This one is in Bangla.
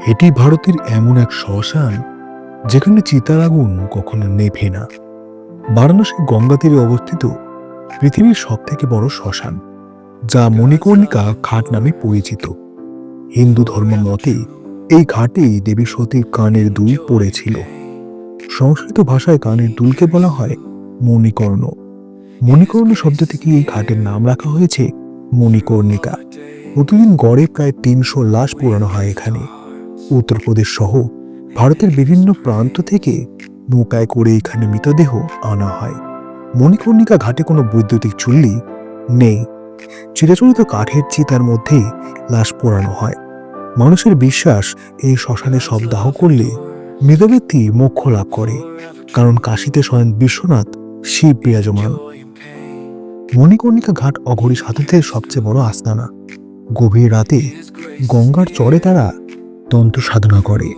এটি ভারতের এমন এক শ্মশান যেখানে চিতার আগুন কখনো নেভে না। বারাণসীর গঙ্গা তীরে অবস্থিত পৃথিবীর সব থেকে বড় শ্মশান, যা মণিকর্ণিকা ঘাট নামে পরিচিত। হিন্দু ধর্ম মতে এই ঘাটেই দেবী সতীর কানের দুল পড়েছিল। সংস্কৃত ভাষায় কানের দুলকে বলা হয় মণিকর্ণ। মণিকর্ণ শব্দ থেকে এই ঘাটের নাম রাখা হয়েছে মণিকর্ণিকা। প্রতিদিন গড়ে প্রায় ৩০০ লাশ পোড়ানো হয় এখানে। উত্তরপ্রদেশ সহ ভারতের বিভিন্ন প্রান্ত থেকে নৌকায় করে এখানে মৃতদেহ আনা হয়। মণিকর্ণিকা ঘাটে কোনো বৈদ্যুতিক চুল্লি নেই। চিরাচরিত কাঠের চিতার মধ্যেই লাশ পোড়ানো হয়। মানুষের বিশ্বাস, এই শ্মশানে শবদাহ করলে মৃত ব্যক্তি মোক্ষ লাভ করে, কারণ কাশীতে স্বয়ং বিশ্বনাথ শিব বিরাজমান। মণিকর্ণিকা ঘাট অঘরী সাধুদের সবচেয়ে বড় আস্তানা। গভীর রাতে গঙ্গার চরে তারা তন্ত্র সাধনা করে।